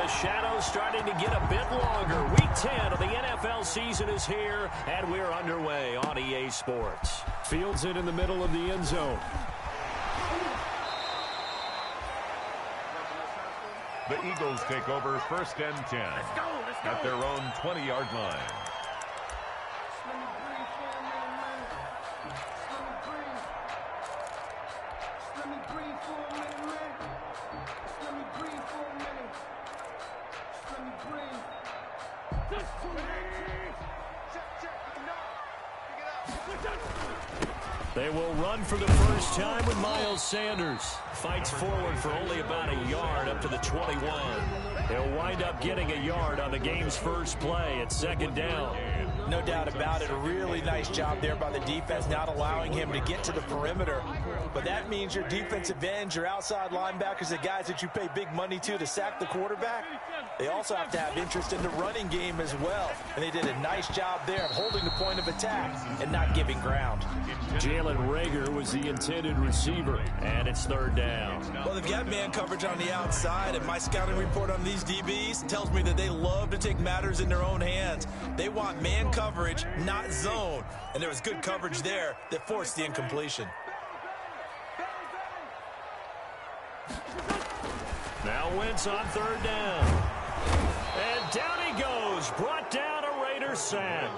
The shadow's starting to get a bit longer. Week 10 of the NFL season is here, and we're underway on EA Sports. Fields it in the middle of the end zone. The Eagles take over 1st and 10 at their own 20-yard line. They will run for the first time with Miles Sanders. Fights forward for only about a yard up to the 21. He'll wind up getting a yard on the game's first play at 2nd down. No doubt about it. A really nice job there by the defense, not allowing him to get to the perimeter. But that means your defensive ends, your outside linebackers, the guys that you pay big money to sack the quarterback, they also have to have interest in the running game as well. And they did a nice job there of holding the point of attack and not giving ground. Jalen Reagor was the intended receiver, and it's 3rd down. Well, they've got man coverage on the outside, and my scouting report on these DBs tells me that they love to take matters in their own hands. They want man coverage, not zone. And there was good coverage there that forced the incompletion. Now Wentz on 3rd down. And down he goes. Brought down a Raider sack.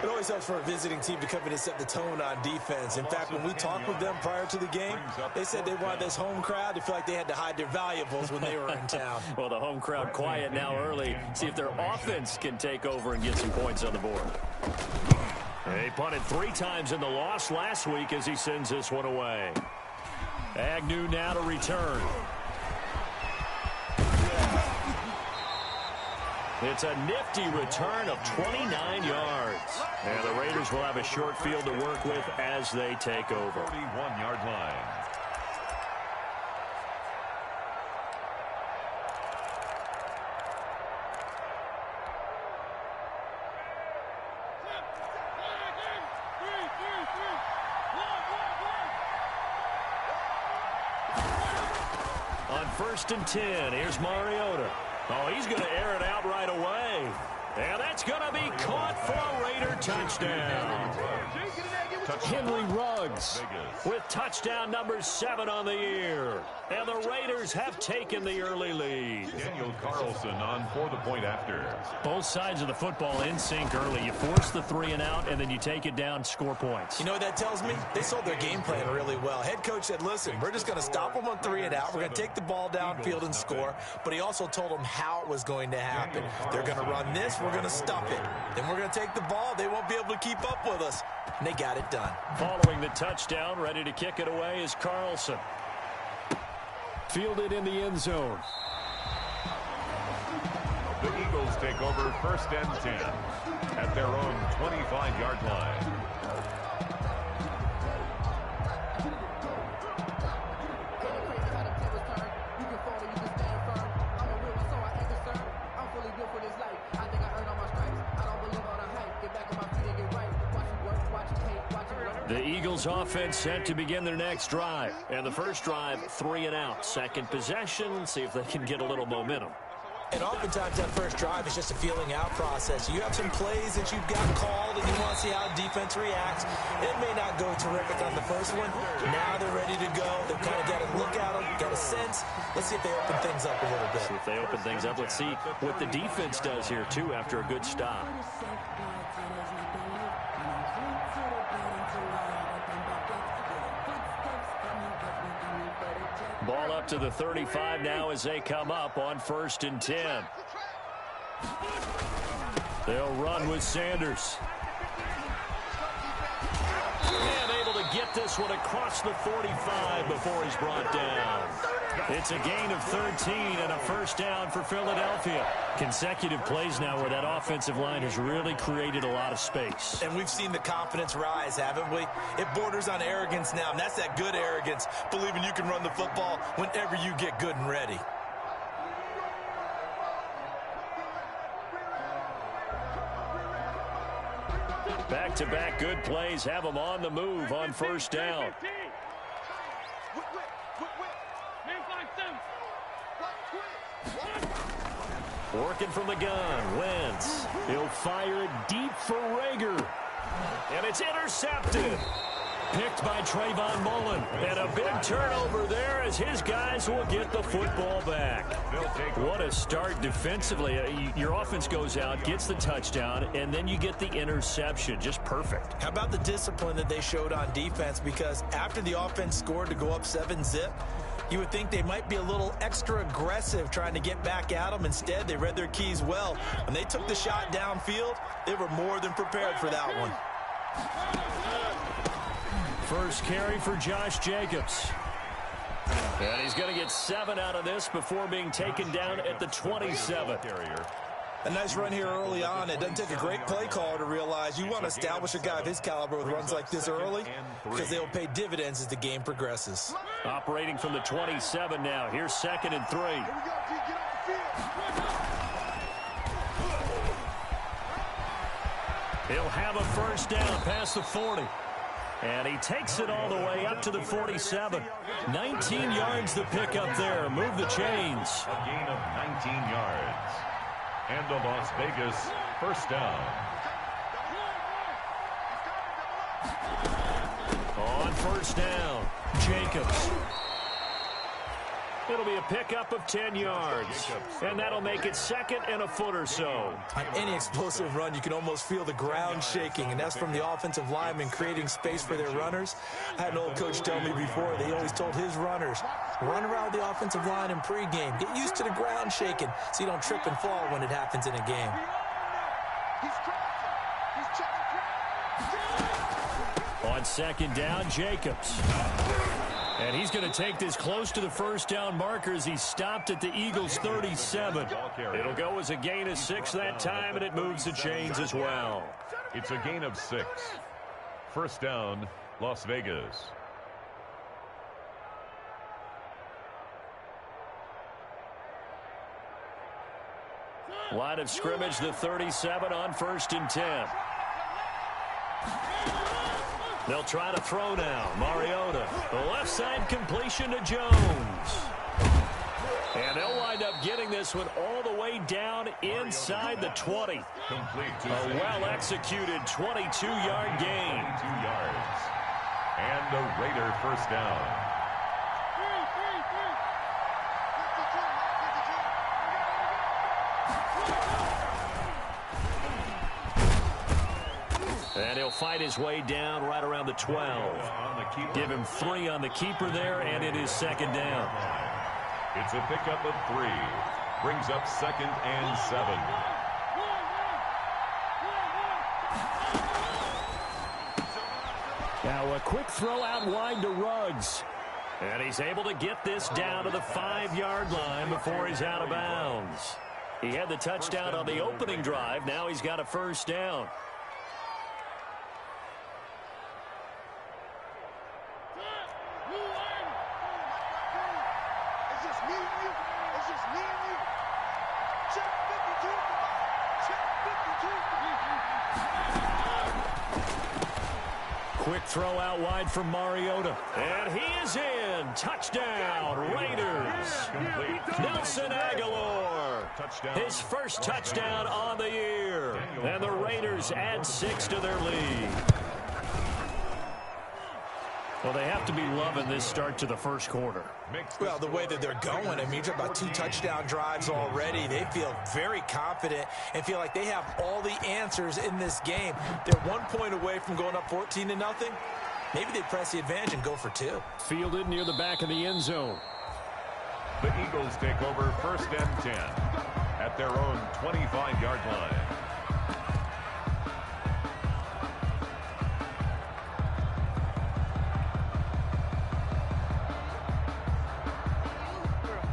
It always helps for a visiting team to come in and set the tone on defense. In fact, when we talked with them prior to the game, they said they wanted this home crowd to feel like they had to hide their valuables when they were in town. Well, the home crowd quiet now early. See if their offense can take over and get some points on the board. They punted 3 times in the loss last week as he sends this one away. Agnew now to return. It's a nifty return of 29 yards. And the Raiders will have a short field to work with as they take over. 41-yard line. On 1st and 10, here's Mariota. Oh, he's going to air it out right away. And that's going to be caught for a Raider touchdown. Henry Ruggs with touchdown number 7 on the year. And the Raiders have taken the early lead. Daniel Carlson on for the point after. Both sides of the football in sync early. You force the 3 and out, and then you take it down, score points. You know what that tells me? They sold their game plan really well. Head coach said, listen, we're just going to stop them on 3 and out. We're going to take the ball downfield and score. But he also told them how it was going to happen. They're going to run this. We're going to stuff it. Then we're going to take the ball. They won't be able to keep up with us. And they got it done. Following the touchdown, ready to kick it away is Carlson. Fielded in the end zone. The Eagles take over 1st and 10 at their own 25-yard line. The Eagles offense set to begin their next drive. And the first drive, 3 and out. Second possession, see if they can get a little momentum. And oftentimes that first drive is just a feeling out process. You have some plays that you've got called and you want to see how defense reacts. It may not go terrific on the first one. Now they're ready to go. They've kind of got to look at them, got a sense. Let's see if they open things up a little bit. See if they open things up. Let's see what the defense does here, too, after a good stop. Ball up to the 35 now as they come up on 1st and 10. They'll run with Sanders. And able to get this one across the 45 before he's brought down. It's a gain of 13 and a first down for Philadelphia. Consecutive plays now where that offensive line has really created a lot of space. And we've seen the confidence rise, haven't we? It borders on arrogance now, and that's that good arrogance, believing you can run the football whenever you get good and ready. Back-to-back good plays have them on the move on first down. Working from the gun, Wentz. He'll fire it deep for Rager. And it's intercepted. Picked by Trayvon Mullen. And a big turnover there as his guys will get the football back. What a start defensively. Your offense goes out, gets the touchdown, and then you get the interception. Just perfect. How about the discipline that they showed on defense? Because after the offense scored to go up 7-zip, you would think they might be a little extra aggressive trying to get back at them. Instead, they read their keys well. When they took the shot downfield, they were more than prepared for that one. First carry for Josh Jacobs. And he's going to get 7 out of this before being taken down at the 27. A nice run here early on. It doesn't take a great play caller to realize you want to establish a guy of his caliber with runs like this early because they'll pay dividends as the game progresses. Operating from the 27 now. Here's 2nd and 3. He'll have a first down past the 40. And he takes it all the way up to the 47. 19 yards to pick up there. Move the chains. A gain of 19 yards. And the Las Vegas first down. On first down, Jacobs. It'll be a pickup of 10 yards. And that'll make it 2nd and a foot or so. On any explosive run, you can almost feel the ground shaking, and that's from the offensive linemen creating space for their runners. I had an old coach tell me before, they always told his runners, run around the offensive line in pregame. Get used to the ground shaking so you don't trip and fall when it happens in a game. On 2nd down, Jacobs. And he's going to take this close to the first down marker as he stopped at the Eagles' 37. It'll go as a gain of 6 that time, and it moves the chains as well. It's a gain of 6. First down, Las Vegas. Line of scrimmage, the 37 on 1st and 10. They'll try to throw now. Mariota. The left side completion to Jones. And they'll wind up getting this one all the way down inside the 20. A well-executed 22-yard gain. 22 yards. And a Raider first down. And he'll fight his way down right around the 12. Give him 3 on the keeper there, and it is 2nd down. It's a pickup of 3. Brings up 2nd and 7. Now a quick throw out wide to Ruggs. And he's able to get this down to the 5-yard line before he's out of bounds. He had the touchdown on the opening drive. Now he's got a first down. Quick throw out wide from Mariota. And he is in. Touchdown, Raiders. Nelson Aguilar. His first touchdown on the year. And the Raiders add 6 to their lead. Well, they have to be loving this start to the first quarter. Well, the way that they're going, I mean, you're talking about 2 touchdown drives already. They feel very confident and feel like they have all the answers in this game. They're 1 point away from going up 14-0. Maybe they press the advantage and go for 2. Fielded near the back of the end zone. The Eagles take over 1st and 10 at their own 25-yard line.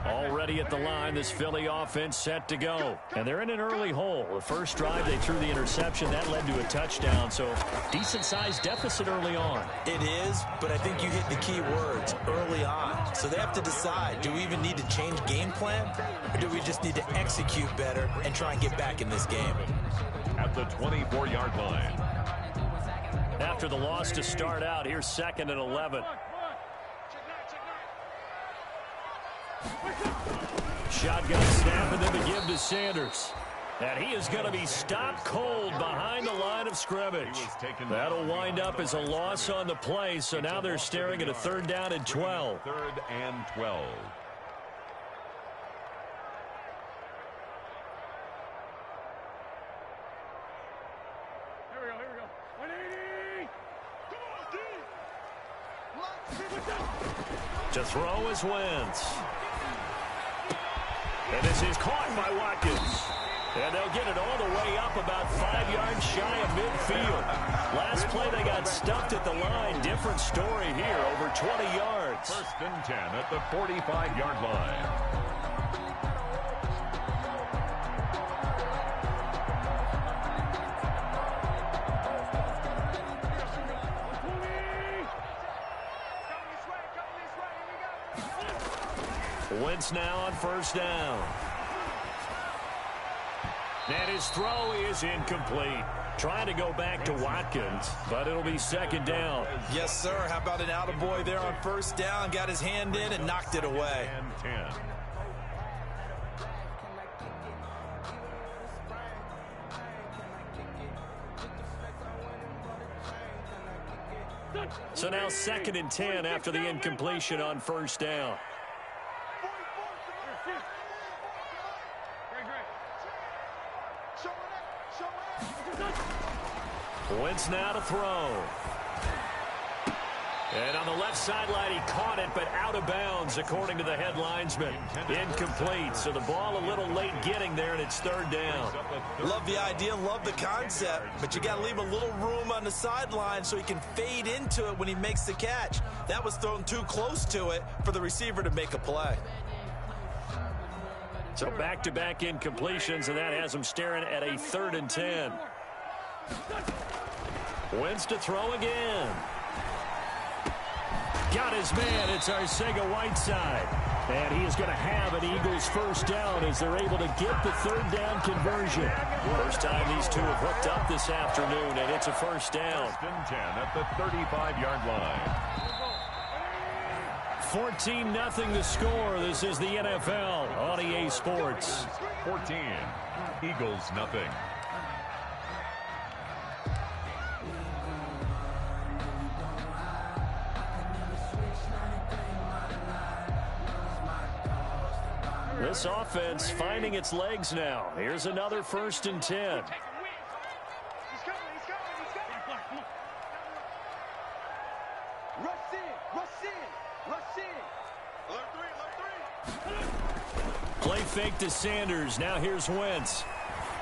Already at the line, this Philly offense set to go. And they're in an early hole. The first drive, they threw the interception. That led to a touchdown, so decent-sized deficit early on. It is, but I think you hit the key words, early on. So they have to decide, do we even need to change game plan, or do we just need to execute better and try and get back in this game? At the 24-yard line. After the loss to start out, here's 2nd and 11. Shotgun snap and then the give to Sanders. And he is going to be stopped cold behind the line of scrimmage. That'll wind up as a loss on the play, so now they're staring at a 3rd down and 12. 3rd and 12. Here we go. 180. To throw is Wentz. And this is caught by Watkins. And they'll get it all the way up about 5 yards shy of midfield. Last play they got stuffed at the line. Different story here, over 20 yards. 1st and 10 at the 45-yard line. Wentz now on 1st down. And his throw is incomplete. Trying to go back to Watkins, but it'll be 2nd down. Yes, sir. How about an attaboy there on 1st down? Got his hand in and knocked it away. And 10. So now 2nd and 10 after the incompletion on 1st down. Wentz now to throw. And on the left sideline, he caught it, but out of bounds, according to the head linesman. Incomplete, so the ball a little late getting there, and it's 3rd down. Love the idea, love the concept, but you got to leave a little room on the sideline so he can fade into it when he makes the catch. That was thrown too close to it for the receiver to make a play. So back-to-back incompletions, and that has him staring at a 3rd and 10. Wentz to throw again. Got his man. It's Arcega-Whiteside. And he is going to have an Eagles 1st down as they're able to get the 3rd down conversion. First time these two have hooked up this afternoon, and it's a 1st down. 1st and 10 at the 35-yard line. 14-0 the score. This is the NFL on EA Sports. 14. Eagles nothing. This offense finding its legs now. Here's another 1st and 10. Play fake to Sanders. Now here's Wentz.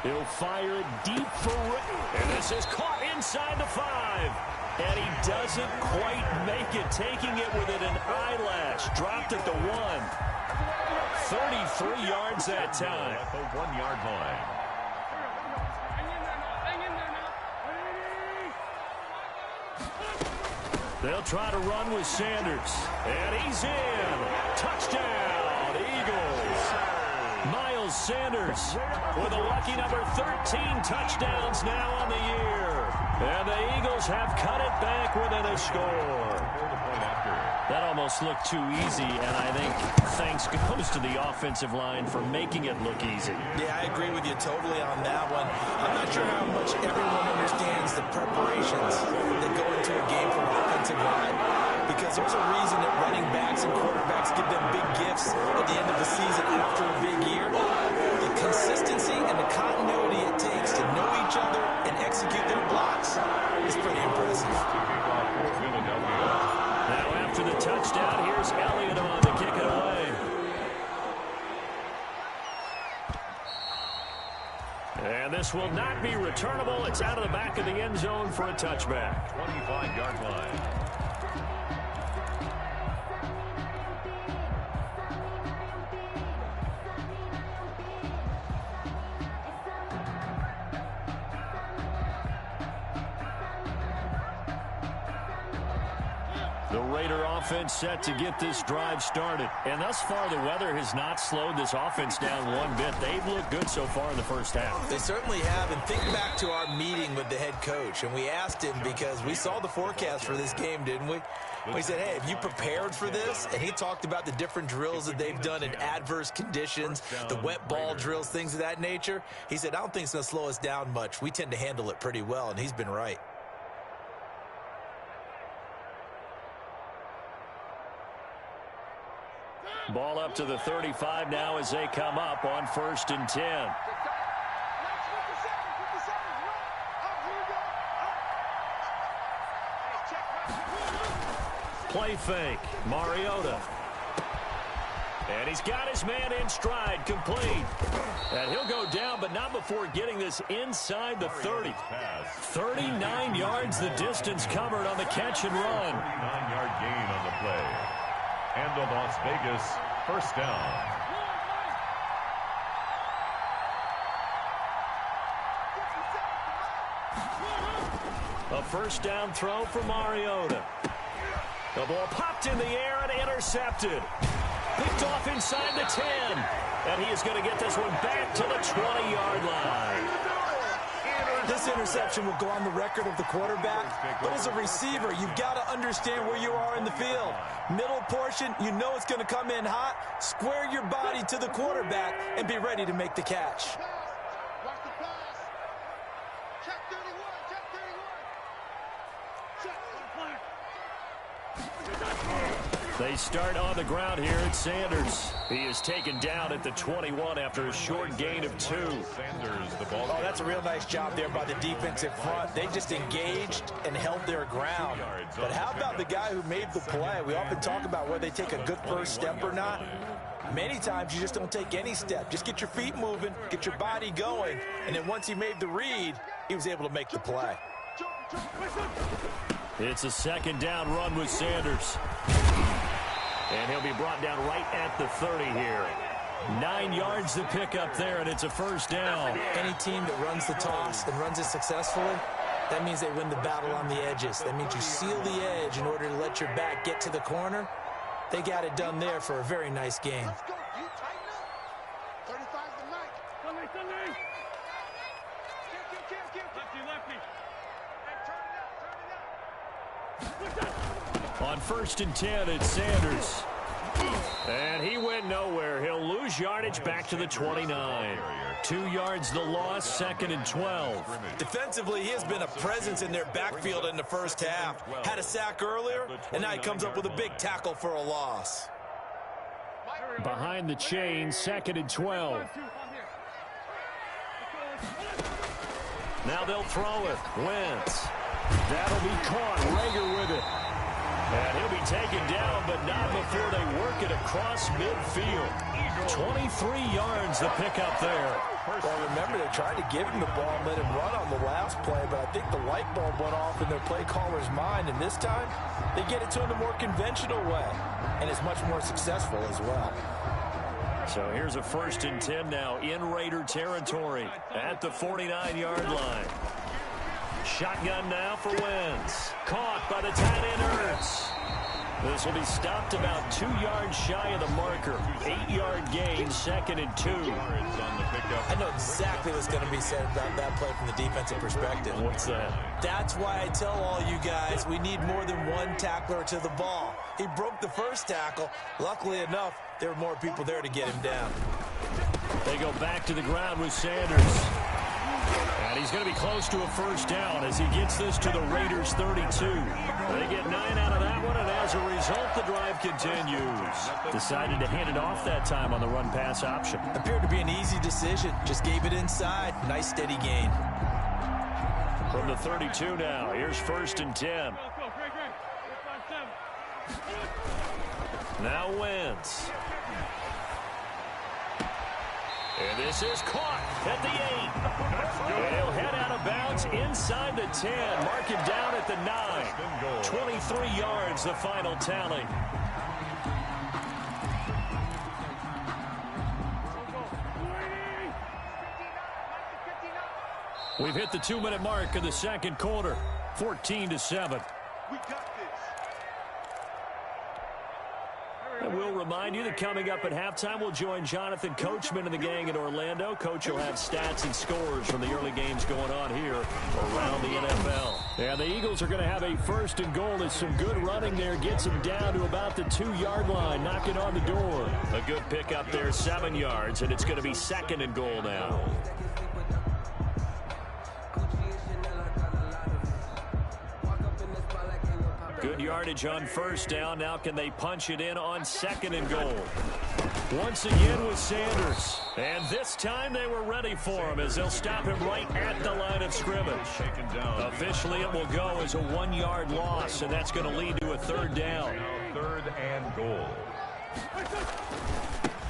He'll fire it deep for Rick. And this is caught inside the 5. And he doesn't quite make it, taking it within an eyelash. Dropped at the 1. 33 yards that time. At the 1-yard line. They'll try to run with Sanders. And he's in. Touchdown, Eagles. Miles Sanders with a lucky number 13 touchdowns now on the year. And the Eagles have cut it back within a score. That almost looked too easy, and I think thanks goes to the offensive line for making it look easy. Yeah, I agree with you totally on that one. I'm not sure how much everyone understands the preparations that go into a game from offensive line, because there's a reason that running backs and quarterbacks give them big gifts at the end of the season after a big year. The consistency and the continuity it takes to know each other and execute their blocks is pretty impressive. Now after the touchdown, here's Elliott on to kick it away. And this will not be returnable. It's out of the back of the end zone for a touchback. 25-yard line. The Raider offense set to get this drive started. And thus far, the weather has not slowed this offense down one bit. They've looked good so far in the first half. They certainly have. And think back to our meeting with the head coach. And we asked him because we saw the forecast for this game, didn't we? We said, hey, have you prepared for this? And he talked about the different drills that they've done in adverse conditions, the wet ball drills, things of that nature. He said, I don't think it's going to slow us down much. We tend to handle it pretty well, and he's been right. Ball up to the 35 now as they come up on 1st and 10. Play fake, Mariota. And he's got his man in stride, complete. And he'll go down, but not before getting this inside the 30. 39 yards the distance covered on the catch and run. 39-yard gain on the play. And the Las Vegas first down. A first down throw for Mariota. The ball popped in the air and intercepted. Picked off inside the 10. And he is going to get this one back to the 20-yard line. This interception will go on the record of the quarterback. But as a receiver, you've got to understand where you are in the field. Middle portion, you know it's going to come in hot. Square your body to the quarterback and be ready to make the catch. Watch the pass. Check 31. Check 31. Check on fire. They start on the ground here at Sanders. He is taken down at the 21 after a short gain of 2. Sanders, the ball. Oh, that's a real nice job there by the defensive front. They just engaged and held their ground. But how about the guy who made the play? We often talk about whether they take a good first step or not. Many times you just don't take any step. Just get your feet moving, get your body going, and then once he made the read, he was able to make the play. It's a second down run with Sanders. And he'll be brought down right at the 30 here. 9 yards to pick up there, and it's a first down. Any team that runs the toss and runs it successfully, that means they win the battle on the edges. That means you seal the edge in order to let your back get to the corner. They got it done there for a very nice game. Let's go. You tighten up. 35's the night. Sunday, Sunday. Kill. Lefty. Hey, turn it up. On 1st and 10, it's Sanders. And he went nowhere. He'll lose yardage back to the 29. 2 yards the loss, 2nd and 12. Defensively, he has been a presence in their backfield in the first half. Had a sack earlier, and now he comes up with a big tackle for a loss. Behind the chain, 2nd and 12. Now they'll throw it. Wentz. That'll be caught. Rager with it. And he'll be taken down, but not before they work it across midfield. 23 yards to pick up there. Well, remember, they tried to give him the ball and let him run on the last play, but I think the light bulb went off in their play caller's mind, and this time they get it to him the more conventional way, and it's much more successful as well. So here's a 1st and 10 now in Raider territory at the 49-yard line. Shotgun now for Wentz. Caught by the tight end Ertz. This will be stopped about 2 yards shy of the marker. 8-yard gain, 2nd and 2. I know exactly what's going to be said about that play from the defensive perspective. What's that? That's why I tell all you guys we need more than one tackler to the ball. He broke the first tackle. Luckily enough, there were more people there to get him down. They go back to the ground with Sanders. And he's going to be close to a first down as he gets this to the Raiders' 32. They get 9 out of that one, and as a result, the drive continues. Decided to hand it off that time on the run-pass option. Appeared to be an easy decision. Just gave it inside. Nice, steady gain. From the 32 now, here's 1st and 10. Now Wentz. And this is caught at the 8. And he'll head out of bounds inside the 10. Mark him down at the 9. 23 yards, the final tally. We've hit the 2-minute mark of the second quarter. 14-7. We got this. And we'll remind you that coming up at halftime, we'll join Jonathan Coachman and the gang in Orlando. Coach will have stats and scores from the early games going on here around the NFL. And the Eagles are going to have a 1st and goal. As some good running there gets them down to about the 2-yard line, knocking on the door. A good pickup there, 7 yards, and it's going to be 2nd and goal now. Good yardage on 1st down. Now can they punch it in on 2nd and goal? Once again with Sanders. And this time they were ready for him as they'll stop him right at the line of scrimmage. Officially it will go as a 1-yard loss, and that's going to lead to a 3rd down. 3rd and goal.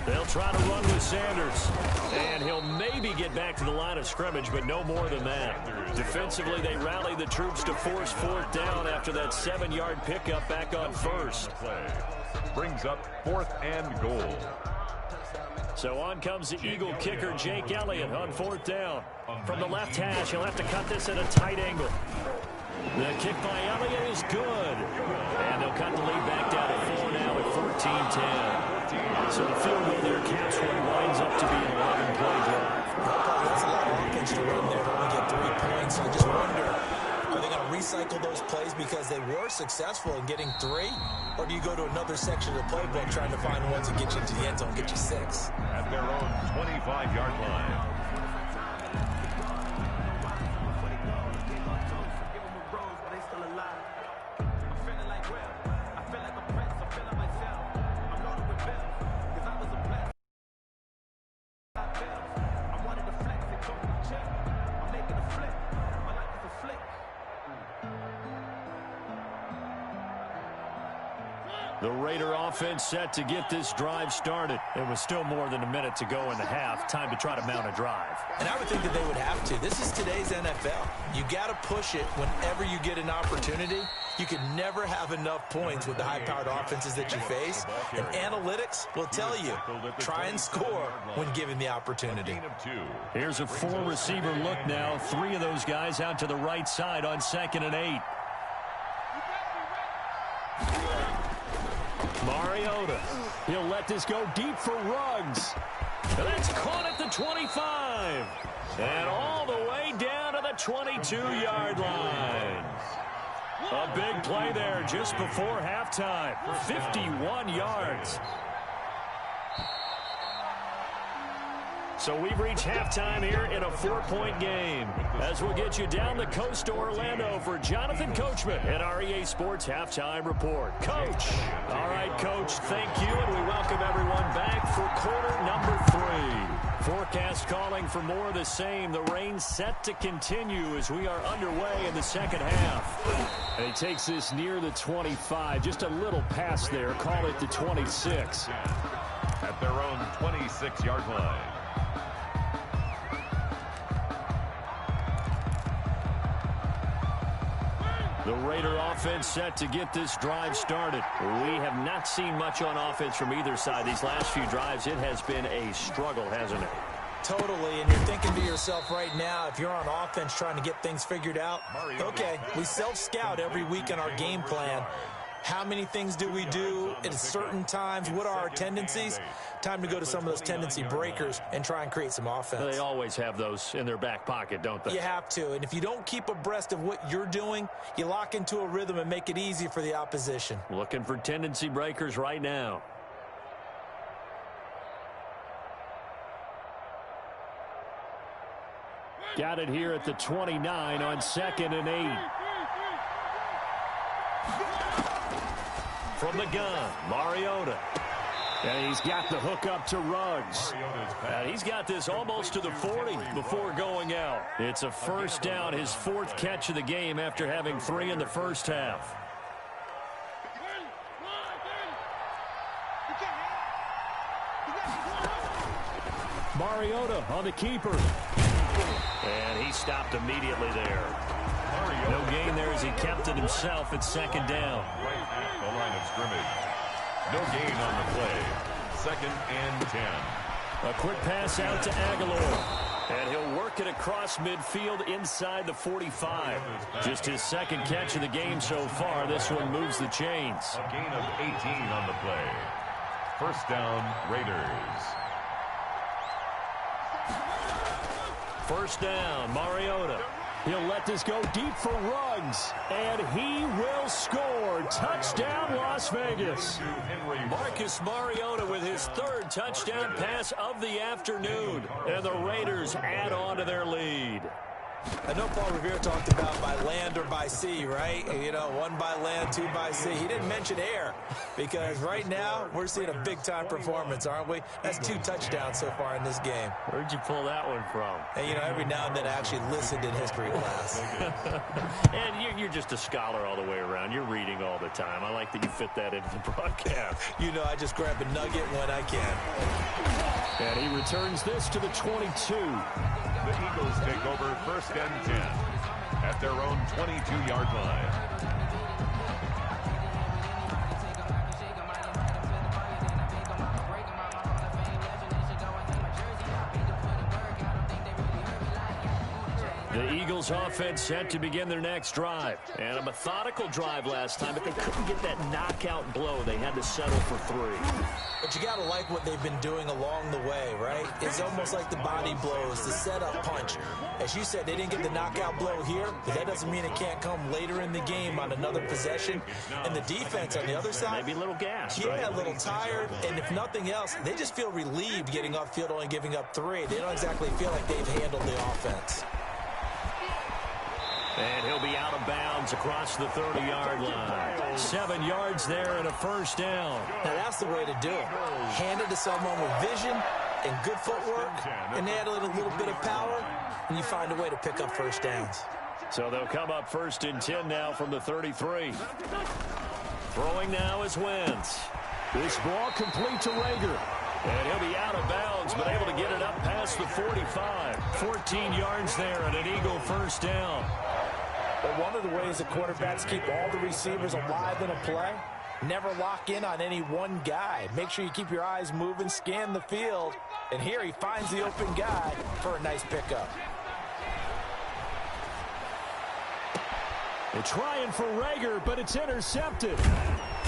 They'll try to run with Sanders. And he'll maybe get back to the line of scrimmage, but no more than that. Defensively, they rally the troops to force 4th down after that 7-yard pickup back on 1st. Brings up 4th and goal. So on comes the Eagle kicker, Jake Elliott, on 4th down. From the left hash, he'll have to cut this at a tight angle. The kick by Elliott is good. And they'll cut the lead back down to 4 now at 14-10. So the field goal there counts what winds up to be an 11-play drive. That's a lot of offense to run there to only get 3 points. I just wonder, are they going to recycle those plays because they were successful in getting 3? Or do you go to another section of the playbook trying to find ones that get you into the end zone, get you 6? At their own 25-yard line. The Raider offense set to get this drive started. It was still more than a minute to go in the half. Time to try to mount a drive. And I would think that they would have to. This is today's NFL. You got to push it whenever you get an opportunity. You can never have enough points with the high-powered offenses that you face. And analytics will tell you, try and score when given the opportunity. Here's a 4-receiver look now. 3 of those guys out to the right side on 2nd and 8. Mariota. He'll let this go deep for Ruggs. And that's caught at the 25. And all the way down to the 22-yard line. A big play there just before halftime. 51 yards. So we've reached halftime here in a 4-point game. As we'll get you down the coast to Orlando for Jonathan Coachman at our EA Sports Halftime Report. Coach. All right, Coach, thank you, and we welcome everyone back for quarter number 3. Forecast calling for more of the same. The rain set to continue as we are underway in the second half. And he takes this near the 25. Just a little pass there. Call it the 26. At their own 26-yard line. The Raider offense set to get this drive started. We have not seen much on offense from either side. These last few drives, it has been a struggle, hasn't it? Totally, and you're thinking to yourself right now, if you're on offense trying to get things figured out, okay, we self-scout every week in our game plan. How many things do we do at certain times? What are our tendencies? Time to go to some of those tendency breakers and try and create some offense. They always have those in their back pocket, don't they? You have to, and if you don't keep abreast of what you're doing, you lock into a rhythm and make it easy for the opposition. Looking for tendency breakers right now. Got it here at the 29 on 2nd and 8. From the gun, Mariota. And he's got the hook up to Ruggs. And he's got this almost to the 40 before going out. It's a 1st down, his 4th catch of the game after having 3 in the first half. Mariota on the keeper. And he stopped immediately there. No gain there as he kept it himself at 2nd down. Right at the line of scrimmage. No gain on the play. 2nd and 10. A quick pass out to Aguilar. And he'll work it across midfield inside the 45. Just his 2nd catch of the game so far. This one moves the chains. A gain of 18 on the play. First down, Raiders. First down, Mariota. He'll let this go deep for Ruggs, and he will score. Touchdown, Las Vegas. Marcus Mariota with his third touchdown pass of the afternoon, and the Raiders add on to their lead. I know Paul Revere talked about by land or by sea, right? You know, one by land, two by sea. He didn't mention air because right now we're seeing a big-time performance, aren't we? That's 2 touchdowns so far in this game. Where'd you pull that one from? And, you know, every now and then I actually listened in history class. And you're just a scholar all the way around. You're reading all the time. I like that you fit that into the broadcast. You know, I just grab a nugget when I can. And he returns this to the 22. The Eagles take over first and 10 at their own 22-yard line. The Eagles offense set to begin their next drive. And a methodical drive last time, but they couldn't get that knockout blow. They had to settle for 3. But you got to like what they've been doing along the way, right? It's almost like the body blows, the setup punch. As you said, they didn't get the knockout blow here, but that doesn't mean it can't come later in the game on another possession. And the defense on the other side, maybe a little gas, yeah, right? A little tired. And if nothing else, they just feel relieved getting upfield, only giving up 3. They don't exactly feel like they've handled the offense. And he'll be out of bounds across the 30-yard line. 7 yards there and a first down. Now, that's the way to do it. Hand it to someone with vision and good footwork, and add a little bit of power, and you find a way to pick up first downs. So they'll come up first and 10 now from the 33. Throwing now is Wentz. This ball complete to Rager. And he'll be out of bounds, but able to get it up past the 45. 14 yards there and an Eagle first down. But one of the ways the quarterbacks keep all the receivers alive in a play, never lock in on any one guy. Make sure you keep your eyes moving, scan the field, and here he finds the open guy for a nice pickup. They're trying for Rager, but it's intercepted.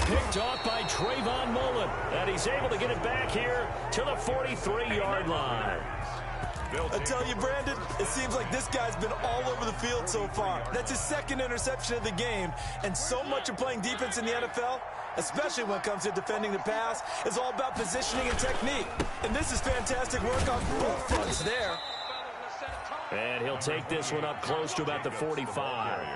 Picked off by Trayvon Mullen, and he's able to get it back here to the 43-yard line. I tell you, Brandon, it seems like this guy's been all over the field so far. That's his 2nd interception of the game, and so much of playing defense in the NFL, especially when it comes to defending the pass, is all about positioning and technique. And this is fantastic work on both fronts there. And he'll take this one up close to about the 45.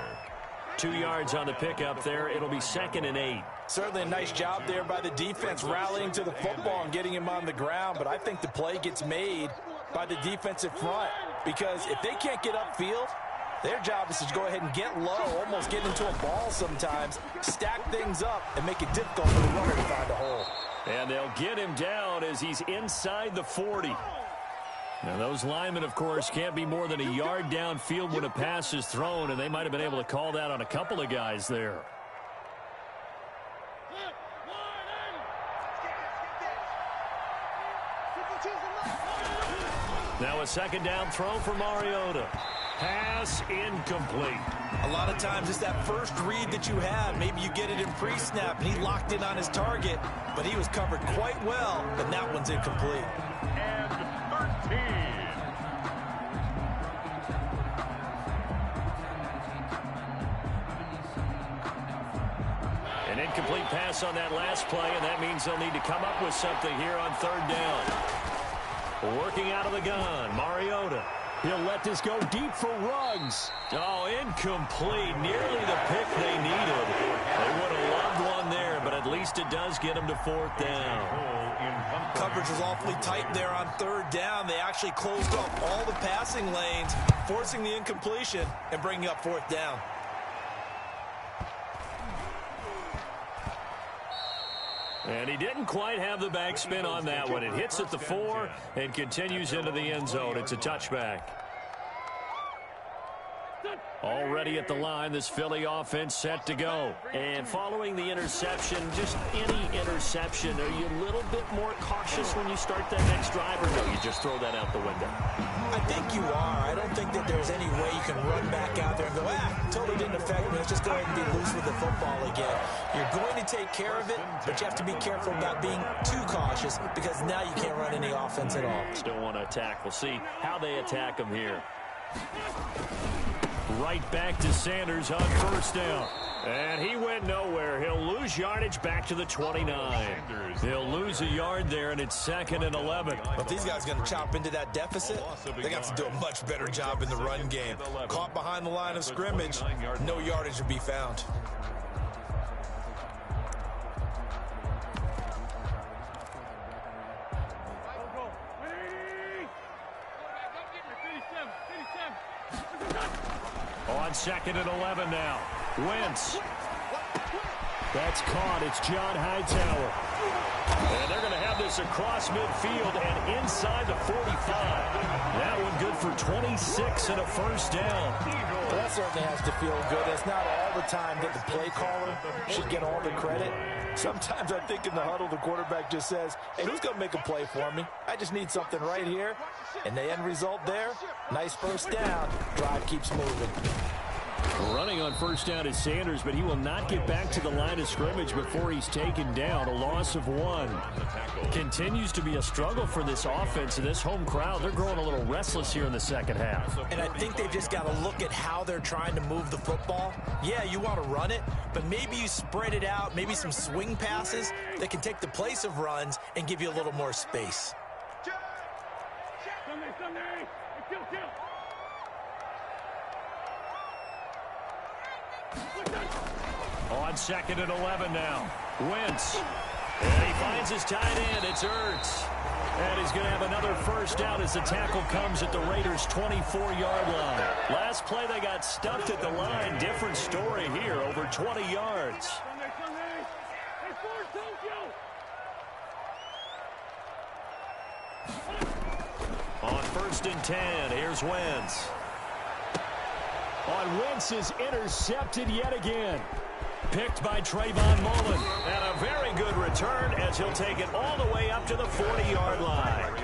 2 yards on the pickup there. It'll be 2nd and 8. Certainly a nice job there by the defense rallying to the football and getting him on the ground, but I think the play gets made by the defensive front, because if they can't get upfield, their job is to go ahead and get low, almost get into a ball sometimes, stack things up, and make it difficult for the runner to find a hole. And they'll get him down as he's inside the 40. Now, those linemen, of course, can't be more than a yard downfield when a pass is thrown, and they might have been able to call that on a couple of guys there. Now a 2nd down throw for Mariota. Pass incomplete. A lot of times it's that first read that you have. Maybe you get it in pre-snap, and he locked in on his target, but he was covered quite well, and that one's incomplete. And 13. An incomplete pass on that last play, and that means they'll need to come up with something here on 3rd down. Working out of the gun, Mariota. He'll let this go deep for Ruggs. Oh, incomplete. Nearly the pick they needed. They would have loved one there, but at least it does get them to 4th down. Coverage was awfully tight there on 3rd down. They actually closed off all the passing lanes, forcing the incompletion and bringing up 4th down. And he didn't quite have the backspin on that one. It hits at the 4 and continues into the end zone. It's a touchback. Already at the line, this Philly offense set to go. And following the interception, just any interception, are you a little bit more cautious when you start that next drive, or no, you just throw that out the window? I think you are. I don't think that there's any way you can run back out there and go, totally didn't affect me. Let's just go ahead and be loose with the football again. You're going to take care of it, but you have to be careful about being too cautious because now you can't run any offense at all. Still want to attack. We'll see how they attack them here. Right back to Sanders on first down. And he went nowhere. He'll lose yardage back to the 29. He'll lose a yard there, and it's 2nd and 11. If these guys are going to chop into that deficit, they got to do a much better job in the run game. Caught behind the line of scrimmage, no yardage to be found. On 2nd and 11 now. Wentz. That's caught. It's John Hightower. And they're going to have this across midfield and inside the 45. That one good for 26 and a first down. Well, that certainly has to feel good. It's not all the time that the play caller should get all the credit. Sometimes I think in the huddle, the quarterback just says, hey, who's going to make a play for me? I just need something right here. And the end result there, nice first down. Drive keeps moving. Running on first down is Sanders, but he will not get back to the line of scrimmage before he's taken down. A loss of 1. Continues to be a struggle for this offense and this home crowd. They're growing a little restless here in the second half. And I think they've just got to look at how they're trying to move the football. Yeah, you want to run it, but maybe you spread it out, maybe some swing passes that can take the place of runs and give you a little more space. On 2nd and 11 now. Wentz. And he finds his tight end. It's Ertz. And he's going to have another first down as the tackle comes at the Raiders' 24-yard line. Last play they got stuffed at the line. Different story here, over 20 yards. On 1st and 10, here's Wentz. On Wentz is intercepted yet again. Picked by Trayvon Mullen. And a very good return as he'll take it all the way up to the 40-yard line.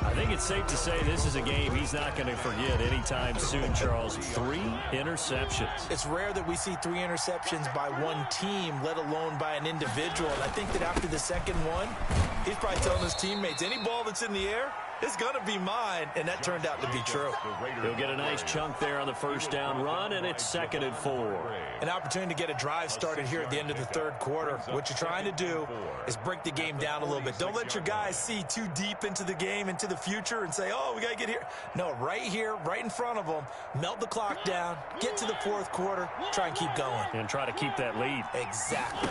I think it's safe to say this is a game he's not going to forget anytime soon, Charles. 3 interceptions. It's rare that we see 3 interceptions by one team, let alone by an individual. And I think that after the second one, he's probably telling his teammates, any ball that's in the air, it's going to be mine, and that turned out to be true. He'll get a nice chunk there on the first down run, and it's 2nd and 4. An opportunity to get a drive started here at the end of the third quarter. What you're trying to do is break the game down a little bit. Don't let your guys see too deep into the game, into the future, and say, oh, we got to get here. No, right here, right in front of them, melt the clock down, get to the fourth quarter, try and keep going. And try to keep that lead. Exactly.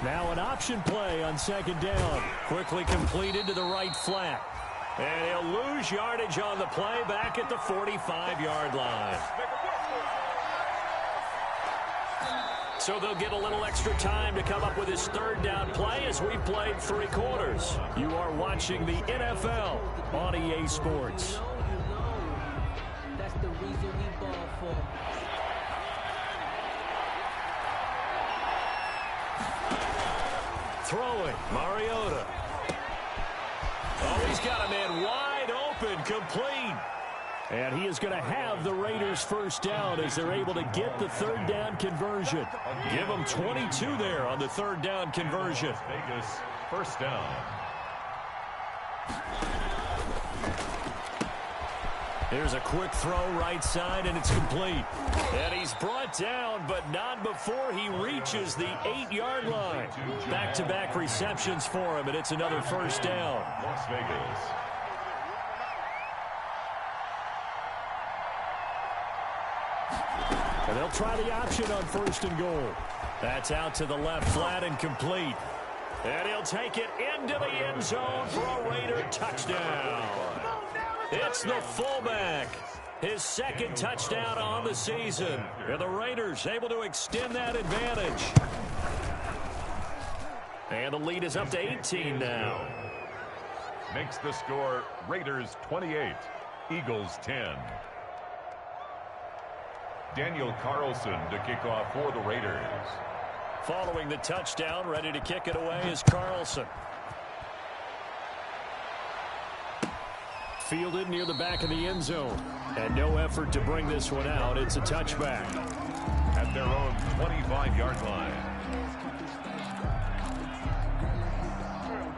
Now an option play on 2nd down. Quickly completed to the right flat. And he'll lose yardage on the play back at the 45-yard line. So they'll get a little extra time to come up with his third down play as we've played 3 quarters. You are watching the NFL on EA Sports. That's the reason we ball for. Throwing, Mariota. Oh, he's got a man wide open, complete. And he is going to have the Raiders first down as they're able to get the third down conversion. Give them 22 there on the third down conversion. Vegas, first down. Here's a quick throw right side, and it's complete. And he's brought down, but not before he reaches the 8-yard line. Back-to-back receptions for him, and it's another first down. Las Vegas. And they'll try the option on 1st and goal. That's out to the left flat and complete. And he'll take it into the end zone for a Raider touchdown. It's the fullback. His 2nd touchdown on the season. And the Raiders able to extend that advantage. And the lead is up to 18 now. Makes the score Raiders 28, Eagles 10. Daniel Carlson to kick off for the Raiders. Following the touchdown, ready to kick it away is Carlson. Fielded near the back of the end zone. And no effort to bring this one out. It's a touchback. At their own 25-yard line.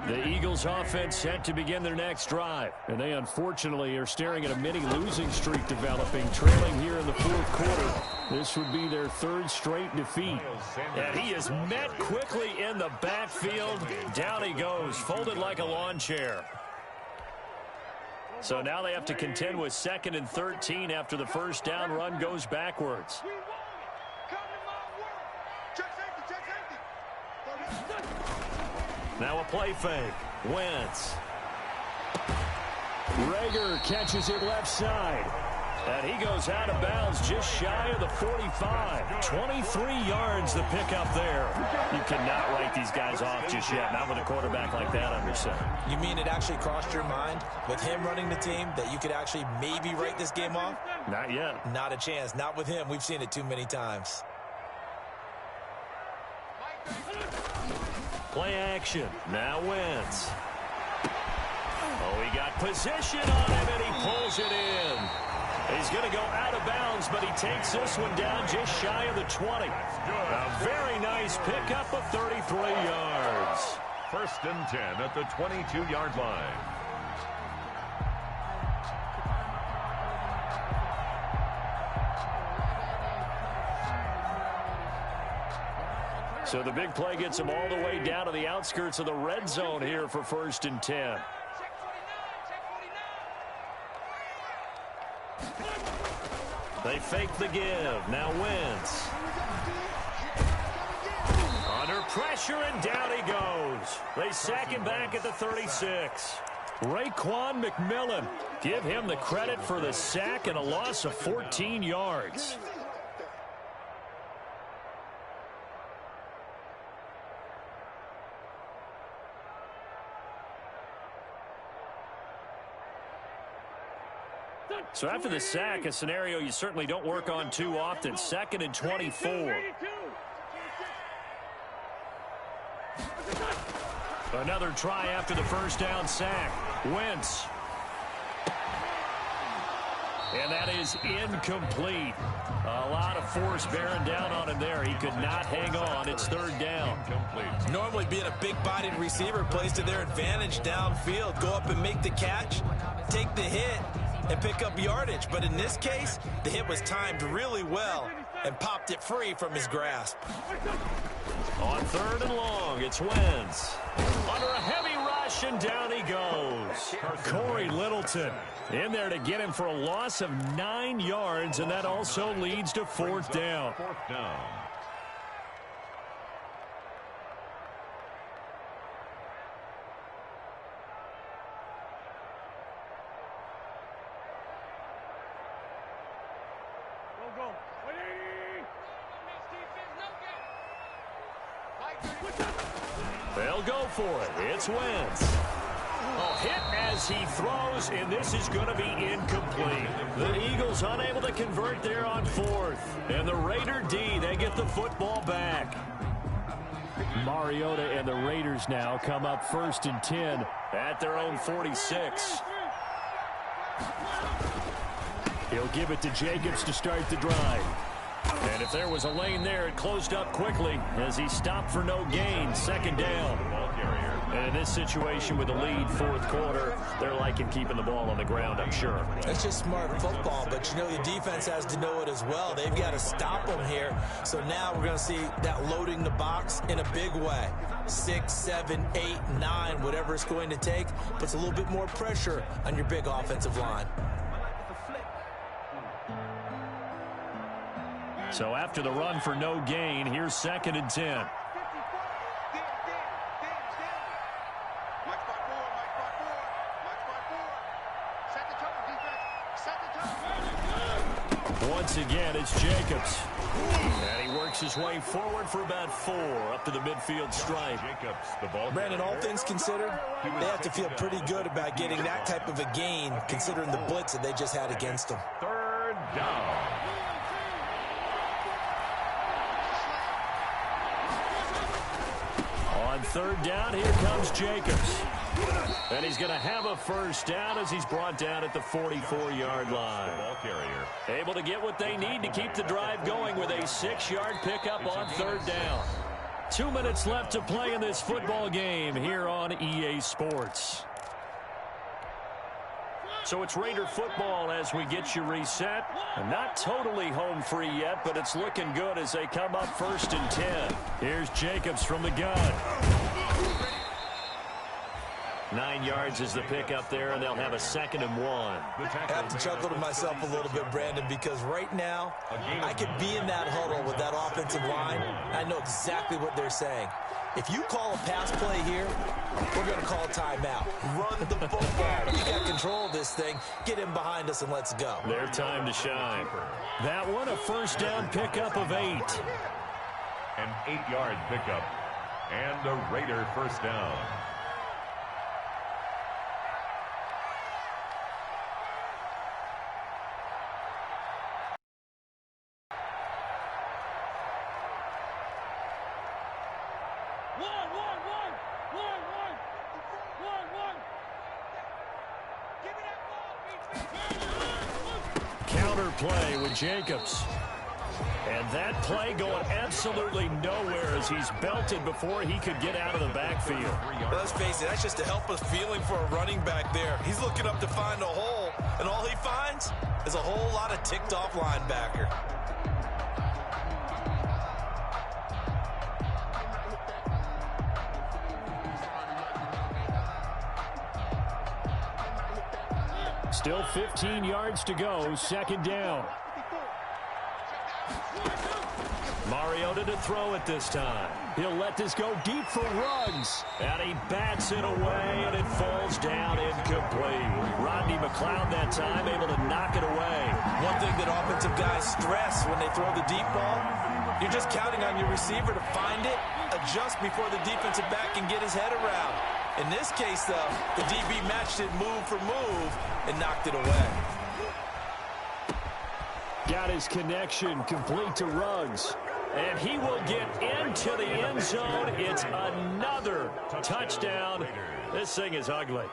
The Eagles offense set to begin their next drive. And they unfortunately are staring at a mini losing streak developing, trailing here in the fourth quarter. This would be their third straight defeat. And he is met quickly in the backfield. Down he goes, folded like a lawn chair. So now they have to contend with 2nd and 13 after the first down run goes backwards. Now a play fake. Wentz. Rager catches it left side. And he goes out of bounds just shy of the 45. 23 yards the pickup there. You cannot write these guys off just yet. Not with a quarterback like that under center. You mean it actually crossed your mind with him running the team that you could actually maybe write this game off? Not yet. Not a chance. Not with him. We've seen it too many times. Play action. Now Wentz. Oh, he got position on him, and he pulls it in. He's going to go out of bounds, but he takes this one down just shy of the 20. A very nice pickup of 33 yards. 1st and 10 at the 22-yard line. So the big play gets him all the way down to the outskirts of the red zone here for 1st and 10. They fake the give. Now Wentz. Under pressure, and down he goes. They sack him back at the 36. Raekwon McMillan. Give him the credit for the sack and a loss of 14 yards. So after the sack, a scenario you certainly don't work on too often. 2nd and 24. Another try after the first down sack. Wentz. And that is incomplete. A lot of force bearing down on him there. He could not hang on. It's 3rd down. Normally being a big-bodied receiver plays to their advantage downfield. Go up and make the catch, take the hit, and pick up yardage. But in this case, the hit was timed really well and popped it free from his grasp. On 3rd and long, it's Wentz. Under a heavy rush, and down he goes. Corey Littleton in there to get him for a loss of 9 yards, and that also leads to 4th down. 4th down. They'll go for it. It's Wentz. A hit as he throws, and this is going to be incomplete. The Eagles unable to convert there on 4th. And the Raider D, they get the football back. Mariota and the Raiders now come up 1st and 10 at their own 46. He'll give it to Jacobs to start the drive. And if there was a lane there, it closed up quickly as he stopped for no gain. 2nd down. And in this situation with the lead 4th quarter, they're liking keeping the ball on the ground, I'm sure. That's just smart football, but you know the defense has to know it as well. They've got to stop them here. So now we're going to see that loading the box in a big way. 6, 7, 8, 9, whatever it's going to take, puts a little bit more pressure on your big offensive line. So after the run for no gain, here's 2nd and 10. Once again, it's Jacobs. And he works his way forward for about 4 up to the midfield stripe. Jacobs, the ball. Brandon, all things considered, they have to feel pretty good about getting that type of a gain, considering the blitz that they just had against them. 3rd down. On third down, here comes Jacobs. And he's going to have a first down as he's brought down at the 44-yard line. Ball carrier. Able to get what they need to keep the drive going with a 6-yard pickup on third down. 2 minutes left to play in this football game here on EA Sports. So it's Raider football as we get you reset. And not totally home free yet, but it's looking good as they come up 1st and 10. Here's Jacobs from the gun. 9 yards is the pickup there, and they'll have a 2nd and 1. I have to chuckle to myself a little bit, Brandon, because right now I could be in that huddle with that offensive line. I know exactly what they're saying. If you call a pass play here, we're going to call a timeout. Run the football. We got control of this thing. Get him behind us and let's go. Their time to shine. That one, a first down pickup of 8. An 8-yard pickup. And a Raider first down. Play with Jacobs. And that play going absolutely nowhere as he's belted before he could get out of the backfield. Let's face it, that's just a helpless feeling for a running back there. He's looking up to find a hole, and all he finds is a whole lot of ticked-off linebacker. Still 15 yards to go, 2nd down. Mariota to throw it this time. He'll let this go deep for Ruggs. And he bats it away, and it falls down incomplete. Rodney McLeod that time able to knock it away. One thing that offensive guys stress when they throw the deep ball, you're just counting on your receiver to find it, adjust before the defensive back can get his head around. In this case, though, the DB matched it move for move and knocked it away. Got his connection complete to Ruggs. And he will get into the end zone. It's another touchdown. This thing is ugly.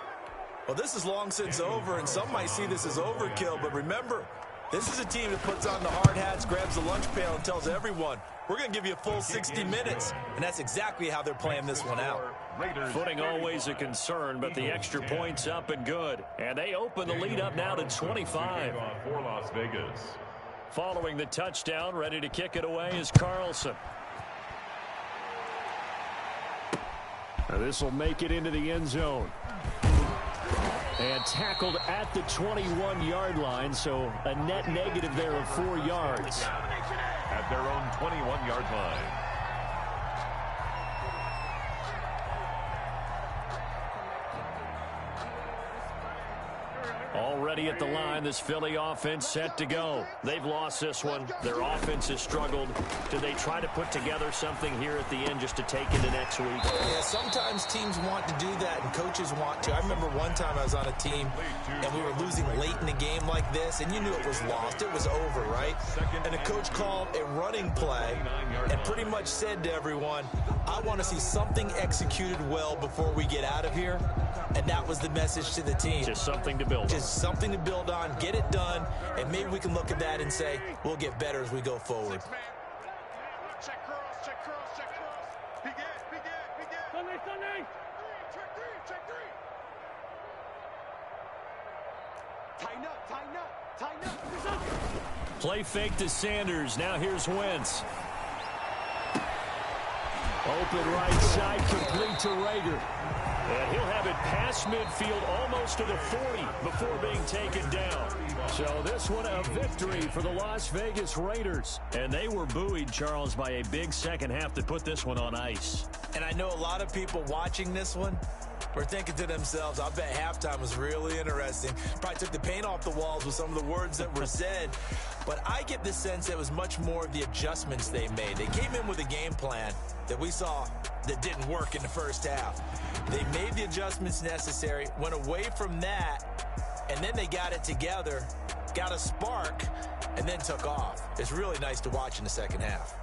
Well, this is long since over, and some might see this as overkill. But remember, this is a team that puts on the hard hats, grabs the lunch pail, and tells everyone, we're going to give you a full 60 minutes. And that's exactly how they're playing this one out. Footing always a concern, but the extra point's up and good. And they open the lead up now to 25. For Las Vegas. Following the touchdown, ready to kick it away is Carlson. This will make it into the end zone. And tackled at the 21-yard line, so a net negative there of 4 yards. At their own 21-yard line. Already at the line, this Philly offense set to go. They've lost this one. Their offense has struggled. Do they try to put together something here at the end just to take into next week? Yeah, sometimes teams want to do that and coaches want to. I remember one time I was on a team and we were losing late in the game like this, and you knew it was lost. It was over, right? And the coach called a running play and pretty much said to everyone, I want to see something executed well before we get out of here. And that was the message to the team. Just something to build on. Just something to build on, get it done, and maybe we can look at that and say, we'll get better as we go forward. Check curls, check curls, check curls. Begin. Sunday. Check three. Tighten up. Play fake to Sanders. Now here's Wentz. Open right side, complete to Rager. And he'll have it past midfield almost to the 40 before being taken down. So this one a victory for the Las Vegas Raiders. And they were buoyed, Charles, by a big second half to put this one on ice. And I know a lot of people watching this one were thinking to themselves, I bet halftime was really interesting. Probably took the paint off the walls with some of the words that were said. But I get the sense it was much more of the adjustments they made. They came in with a game plan that we saw that didn't work in the first half. They made the adjustments necessary, went away from that, and then they got it together, got a spark, and then took off. It's really nice to watch in the second half.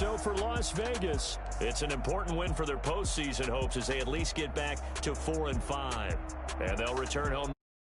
so for Las Vegas. It's an important win for their postseason hopes as they at least get back to 4-5. And they'll return home